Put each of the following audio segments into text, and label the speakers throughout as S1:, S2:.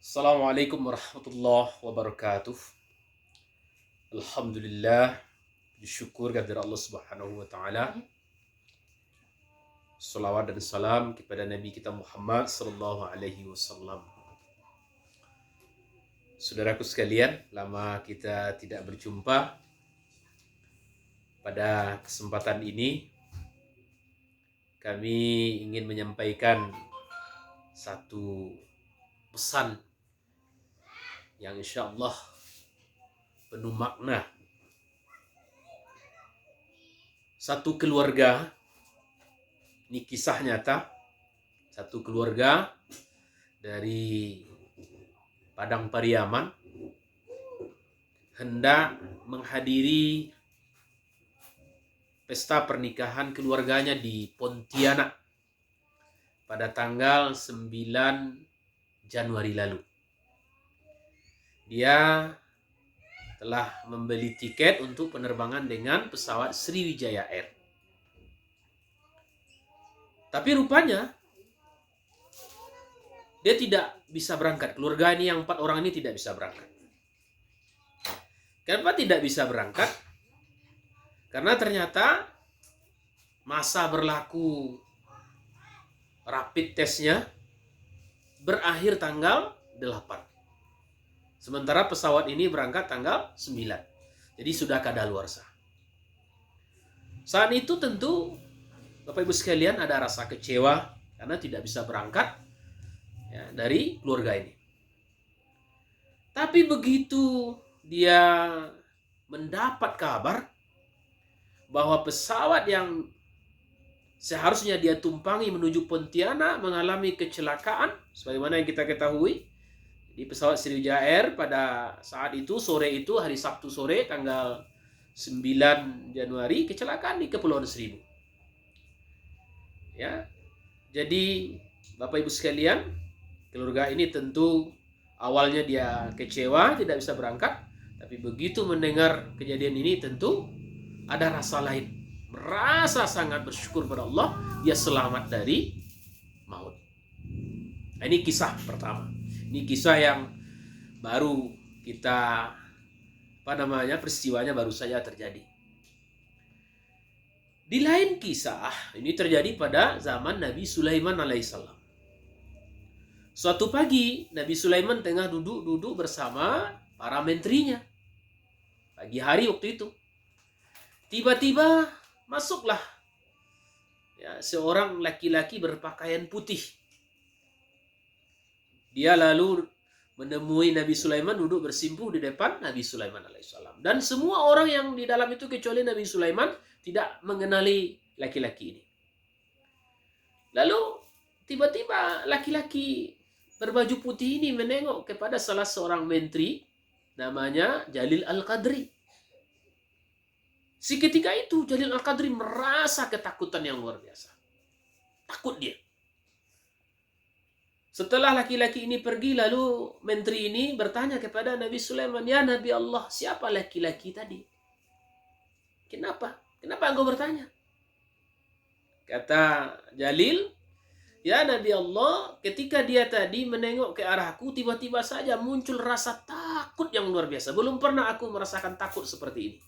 S1: Assalamualaikum warahmatullahi wabarakatuh. Alhamdulillah, bersyukur kepada Allah Subhanahu wa taala. Salawat dan salam kepada Nabi kita Muhammad sallallahu alaihi wasallam. Saudaraku sekalian, lama kita tidak berjumpa. Pada kesempatan ini kami ingin menyampaikan satu pesan yang insyaallah penuh makna. Satu keluarga, ini kisah nyata, satu keluarga dari Padang Pariaman hendak menghadiri pesta pernikahan keluarganya di Pontianak pada tanggal 9 Januari lalu. Dia telah membeli tiket untuk penerbangan dengan pesawat Sriwijaya Air. Tapi rupanya dia tidak bisa berangkat. Keluarga ini yang 4 orang ini tidak bisa berangkat. Kenapa tidak bisa berangkat? Karena ternyata masa berlaku rapid testnya berakhir tanggal 8. Sementara pesawat ini berangkat tanggal 9. Jadi sudah kadaluarsa. Saat itu tentu Bapak Ibu sekalian ada rasa kecewa karena tidak bisa berangkat dari keluarga ini. Tapi begitu dia mendapat kabar bahwa pesawat yang seharusnya dia tumpangi menuju Pontianak mengalami kecelakaan, sebagaimana yang kita ketahui, di pesawat Sriwijaya Air pada saat itu, sore itu, hari Sabtu sore, tanggal 9 Januari, kecelakaan di Kepulauan Seribu. Ya, jadi Bapak Ibu sekalian, keluarga ini tentu awalnya dia kecewa, tidak bisa berangkat, tapi begitu mendengar kejadian ini tentu ada rasa lain. Merasa sangat bersyukur pada Allah, dia selamat dari maut. Nah, ini kisah pertama. Ini kisah yang baru kita peristiwanya baru saja terjadi. Di lain kisah, ini terjadi pada zaman Nabi Sulaiman alaihissalam. Suatu pagi Nabi Sulaiman tengah duduk bersama para menterinya. Pagi hari waktu itu. Tiba-tiba masuklah seorang laki-laki berpakaian putih. Dia lalu menemui Nabi Sulaiman duduk bersimpuh di depan Nabi Sulaiman alaihissalam. Dan semua orang yang di dalam itu kecuali Nabi Sulaiman tidak mengenali laki-laki ini. Lalu tiba-tiba laki-laki berbaju putih ini menengok kepada salah seorang menteri namanya Jalil Al-Qadri. Seketika itu Jalil Al-Qadri merasa ketakutan yang luar biasa. Takut dia. Setelah laki-laki ini pergi, lalu menteri ini bertanya kepada Nabi Sulaiman, "Ya Nabi Allah, siapa laki-laki tadi? Kenapa? Kenapa engkau bertanya?" Kata Jalil, "Ya Nabi Allah, ketika dia tadi menengok ke arahku, tiba-tiba saja muncul rasa takut yang luar biasa. Belum pernah aku merasakan takut seperti ini."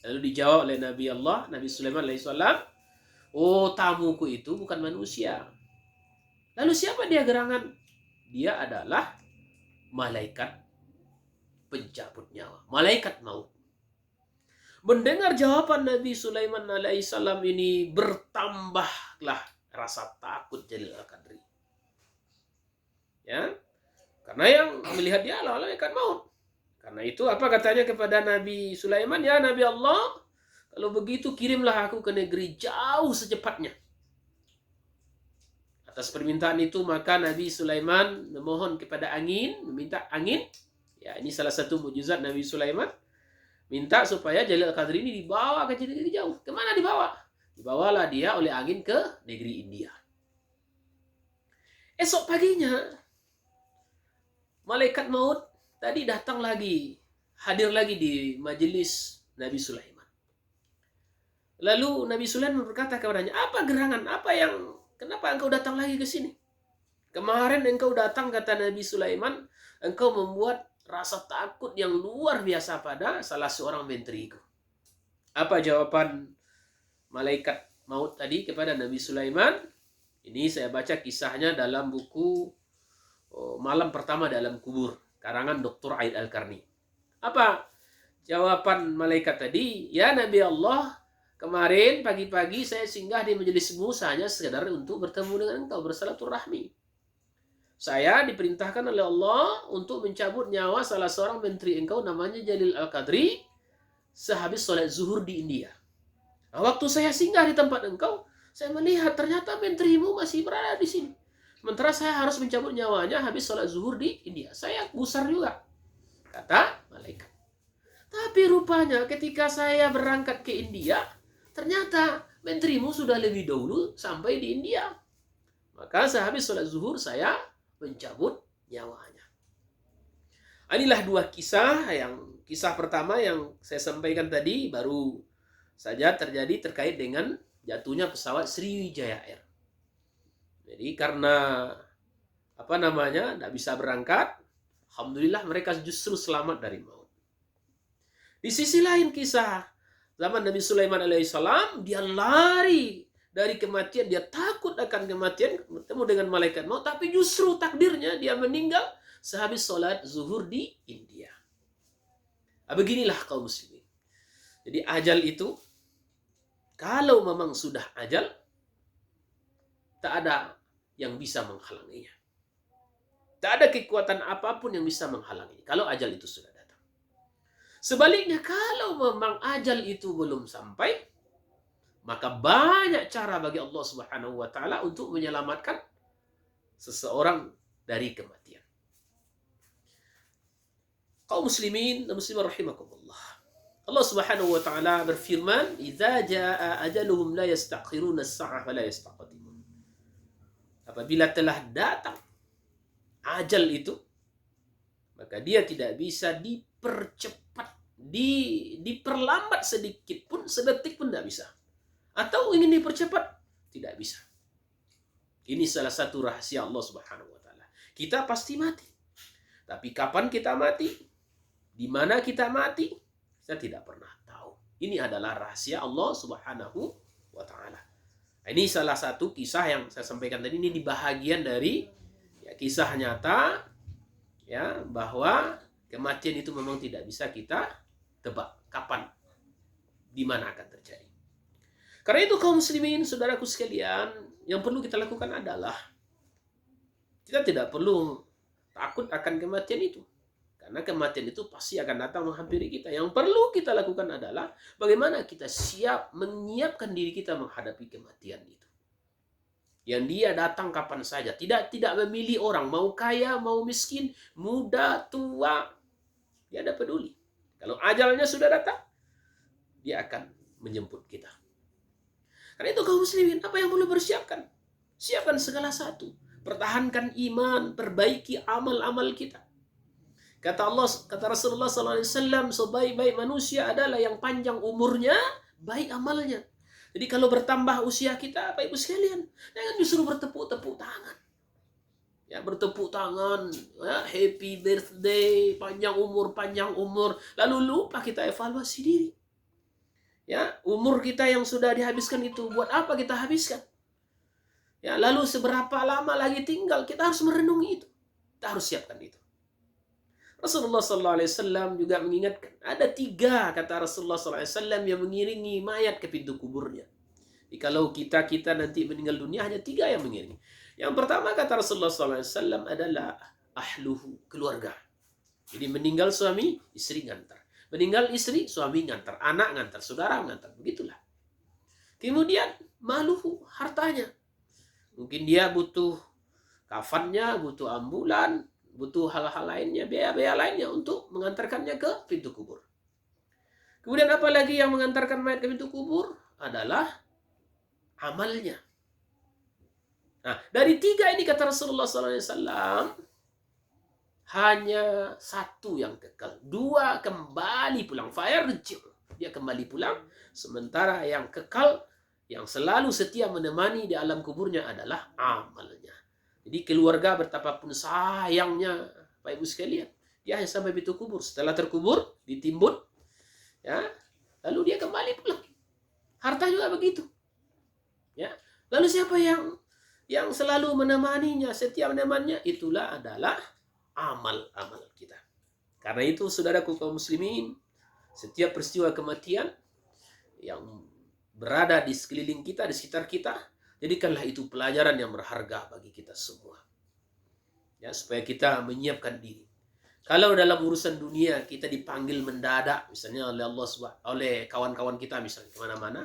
S1: Lalu dijawab oleh Nabi Allah, Nabi Sulaiman alaihissalam, "Oh, tamuku itu bukan manusia." Lalu siapa dia gerangan? Dia adalah malaikat pencabut nyawa, malaikat maut. Mendengar jawaban Nabi Sulaiman alaihissalam ini, bertambahlah rasa takut Jalil Al-Qadri. Ya, karena yang melihat dia adalah malaikat maut. Karena itu apa katanya kepada Nabi Sulaiman? "Ya Nabi Allah, kalau begitu kirimlah aku ke negeri jauh secepatnya." Atas permintaan itu maka Nabi Sulaiman memohon kepada angin, meminta angin. Ya, ini salah satu mukjizat Nabi Sulaiman. Minta supaya Jalil Al-Qadri ini dibawa ke negeri jauh. Kemana dibawa? Dibawalah dia oleh angin ke negeri India. Esok paginya malaikat maut tadi datang lagi, hadir lagi di majelis Nabi Sulaiman. Lalu Nabi Sulaiman berkata kepadanya, "Apa gerangan? Kenapa engkau datang lagi ke sini?" Kemarin engkau datang, kata Nabi Sulaiman, engkau membuat rasa takut yang luar biasa pada salah seorang menteriku. Apa jawaban malaikat maut tadi kepada Nabi Sulaiman? Ini saya baca kisahnya dalam buku Malam Pertama Dalam Kubur, karangan Dr. Aid Al-Karni. Apa jawaban malaikat tadi? Ya Nabi Allah, kemarin pagi-pagi saya singgah di majelismu hanya sekedar untuk bertemu dengan engkau, bersilaturahmi. Saya diperintahkan oleh Allah untuk mencabut nyawa salah seorang menteri engkau namanya Jalil Al-Qadri sehabis sholat zuhur di India. Nah, waktu saya singgah di tempat engkau, saya melihat ternyata menterimu masih berada di sini. Sementara saya harus mencabut nyawanya habis sholat zuhur di India. Saya gusar juga, kata malaikat. Tapi rupanya ketika saya berangkat ke India, ternyata menterimu sudah lebih dahulu sampai di India. Maka sehabis sholat zuhur saya mencabut nyawanya. Inilah dua kisah. Kisah pertama yang saya sampaikan tadi baru saja terjadi terkait dengan jatuhnya pesawat Sriwijaya Air. Jadi karena tidak bisa berangkat, alhamdulillah mereka justru selamat dari maut. Di sisi lain kisah zaman Nabi Sulaiman alaihissalam, dia lari dari kematian, dia takut akan kematian, bertemu dengan malaikat maut, tapi justru takdirnya dia meninggal sehabis sholat zuhur di India. Beginilah kaum muslimin. Jadi ajal itu, kalau memang sudah ajal, tak ada yang bisa menghalanginya. Tak ada kekuatan apapun yang bisa menghalanginya kalau ajal itu sudah datang. Sebaliknya, kalau memang ajal itu belum sampai, maka banyak cara bagi Allah Subhanahu wa taala untuk menyelamatkan seseorang dari kematian. Kaum muslimin dan muslimat rahimakumullah. Allah Subhanahu wa taala berfirman, "Idza jaa ajaluhum la yastakhiruna as-sa'ah wa la yastaqdimun." Apabila telah datang ajal itu, maka dia tidak bisa dipercepat, diperlambat sedikit pun, sedetik pun tidak bisa. Atau ingin dipercepat, tidak bisa. Ini salah satu rahasia Allah Subhanahu wa taala. Kita pasti mati. Tapi kapan kita mati? Di mana kita mati? Kita tidak pernah tahu. Ini adalah rahasia Allah Subhanahu wa taala. Ini salah satu kisah yang saya sampaikan tadi, ini di bahagian dari kisah nyata bahwa kematian itu memang tidak bisa kita tebak kapan, di mana akan terjadi. Karena itu kaum muslimin, saudaraku sekalian, yang perlu kita lakukan adalah kita tidak perlu takut akan kematian itu. Karena kematian itu pasti akan datang menghampiri kita. Yang perlu kita lakukan adalah bagaimana kita siap menyiapkan diri kita menghadapi kematian itu. Yang dia datang kapan saja. Tidak memilih orang. Mau kaya, mau miskin, muda, tua. Dia tidak peduli. Kalau ajalnya sudah datang, dia akan menjemput kita. Karena itu kaum muslimin, apa yang perlu bersiapkan? Siapkan segala satu. Pertahankan iman, perbaiki amal-amal kita. Kata Rasulullah SAW, sebaik-baik manusia adalah yang panjang umurnya, baik amalnya. Jadi kalau bertambah usia kita, Bapak Ibu sekalian, jangan justru bertepuk-tepuk tangan. Ya, bertepuk tangan, ya, happy birthday, panjang umur, lalu lupa kita evaluasi diri. Ya, umur kita yang sudah dihabiskan itu buat apa kita habiskan? Ya, lalu seberapa lama lagi tinggal? Kita harus merenungi itu. Kita harus siapkan itu. Rasulullah SAW juga mengingatkan, ada 3 kata Rasulullah SAW yang mengiringi mayat ke pintu kuburnya. Jadi kalau kita nanti meninggal dunia, hanya 3 yang mengiringi. Yang pertama kata Rasulullah SAW adalah ahluhu, keluarga. Jadi meninggal suami, istri ngantar. Meninggal istri, suami ngantar. Anak ngantar, saudara ngantar. Begitulah. Kemudian maluhu, hartanya. Mungkin dia butuh kafannya, butuh ambulan, butuh hal-hal lainnya, biaya-biaya lainnya untuk mengantarkannya ke pintu kubur. Kemudian apa lagi yang mengantarkan mayat ke pintu kubur? Adalah amalnya. Nah, dari 3 ini kata Rasulullah SAW, hanya 1 yang kekal. 2 kembali pulang. Fayarji'. Dia kembali pulang. Sementara yang kekal, yang selalu setia menemani di alam kuburnya adalah amalnya. Jadi keluarga betapapun sayangnya, Pak Ibu sekalian, dia hanya sampai pintu kubur. Setelah terkubur, ditimbun, ya, lalu dia kembali pulang. Harta juga begitu. Ya. Lalu siapa yang selalu menemaninya, setia menemaninya? Itulah adalah amal-amal kita. Karena itu, saudaraku kaum muslimin, setiap peristiwa kematian yang berada di sekeliling kita, di sekitar kita, jadikanlah itu pelajaran yang berharga bagi kita semua. Ya, supaya kita menyiapkan diri. Kalau dalam urusan dunia kita dipanggil mendadak, misalnya oleh Allah, oleh kawan-kawan kita misalnya kemana-mana,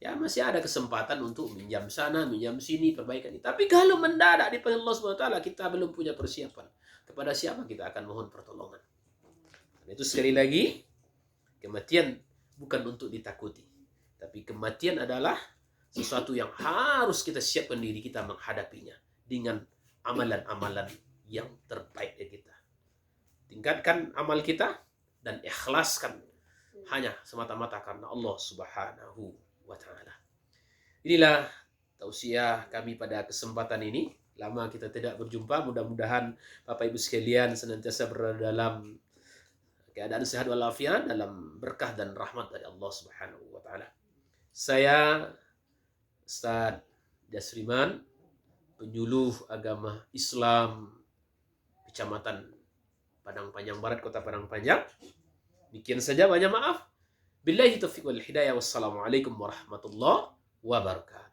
S1: ya masih ada kesempatan untuk minjam sana, minjam sini, perbaikan ini. Tapi kalau mendadak dipanggil Allah SWT, kita belum punya persiapan. Kepada siapa kita akan mohon pertolongan? Dan itu sekali lagi, kematian bukan untuk ditakuti. Tapi kematian adalah sesuatu yang harus kita siapkan diri kita menghadapinya dengan amalan-amalan yang terbaik dari kita. Tingkatkan amal kita dan ikhlaskan hanya semata-mata karena Allah Subhanahu wa ta'ala. Inilah tausiah kami pada kesempatan ini. Lama kita tidak berjumpa, mudah-mudahan Bapak Ibu sekalian senantiasa berada dalam keadaan sehat walafiat, dalam berkah dan rahmat dari Allah Subhanahu wa ta'ala. Saya Ustaz Jasriman, penyuluh agama Islam Kecamatan Padang Panjang Barat, Kota Padang Panjang. Demikian saja, banyak maaf. Billahi taufiq wal hidayah. Wassalamualaikum warahmatullahi wabarakatuh.